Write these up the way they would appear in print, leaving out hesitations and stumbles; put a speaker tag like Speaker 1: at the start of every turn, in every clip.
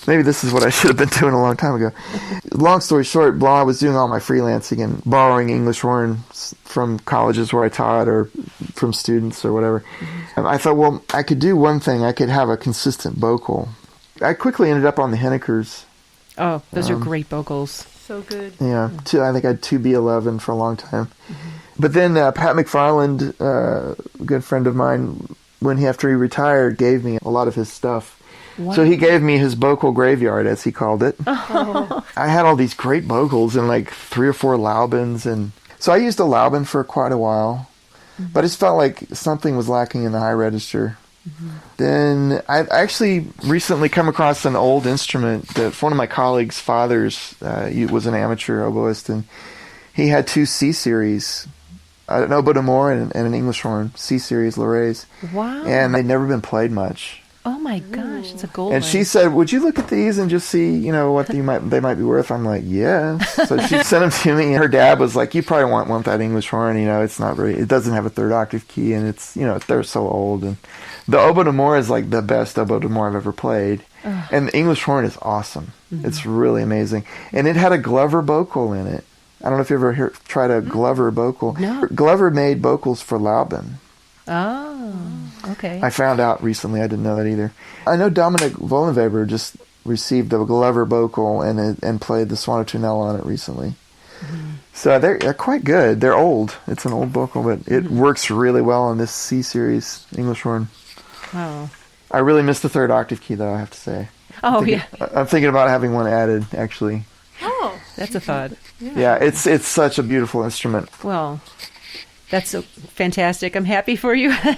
Speaker 1: Maybe this is what I should have been doing a long time ago. Long story short, while I was doing all my freelancing and borrowing English horns from colleges where I taught or from students or whatever, I thought, well, I could do one thing. I could have a consistent vocal. I quickly ended up on the Hennikers.
Speaker 2: Oh, those are great vocals.
Speaker 3: So good.
Speaker 1: Yeah, I think I had 2B11 for a long time. But then Pat McFarland, a good friend of mine, after he retired, gave me a lot of his stuff. Wow. So he gave me his vocal graveyard, as he called it. Oh. I had all these great vocals and like 3 or 4 Laubens. And so I used a Lauben for quite a while. But I just felt like something was lacking in the high register. Then I actually recently come across an old instrument that one of my colleagues' fathers was an amateur oboist, and he had 2 C-series, an oboe d'amore and an English horn, C-series Lorrays.
Speaker 2: Wow.
Speaker 1: And they'd never been played much.
Speaker 2: Oh my gosh, it's a gold
Speaker 1: And she said, would you look at these and just see, what they might be worth? I'm like, yeah. So she sent them to me, and her dad was like, you probably won't want that English horn, it's not very, it doesn't have a 3rd octave key, and it's, they're so old. And the oboe d'amore is like the best oboe d'amore I've ever played. And the English horn is awesome. It's really amazing. And it had a Glover vocal in it. I don't know if you ever tried a Glover vocal.
Speaker 2: No.
Speaker 1: Glover made vocals for Lauben.
Speaker 2: Oh, okay.
Speaker 1: I found out recently. I didn't know that either. I know Dominic Vollenweber just received a Glover vocal and played the Suonotunello on it recently. So they're quite good. They're old. It's an old vocal, but it works really well on this C-series English horn.
Speaker 2: Wow.
Speaker 1: I really miss the 3rd octave key, though, I have to say.
Speaker 2: Oh,
Speaker 1: I'm thinking about having one added, actually.
Speaker 3: Oh,
Speaker 2: that's a thought.
Speaker 1: Yeah, it's such a beautiful instrument.
Speaker 2: Well, that's so fantastic. I'm happy for you.
Speaker 3: Well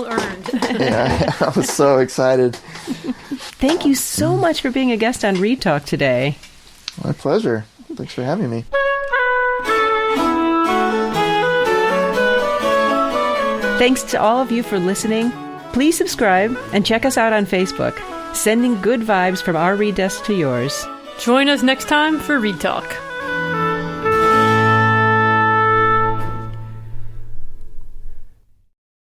Speaker 3: earned.
Speaker 1: Yeah, I was so excited.
Speaker 2: Thank you so much for being a guest on Reed Talk today.
Speaker 1: My pleasure. Thanks for having me.
Speaker 2: Thanks to all of you for listening. Please subscribe and check us out on Facebook. Sending good vibes from our Reed Desk to yours.
Speaker 3: Join us next time for Reed Talk.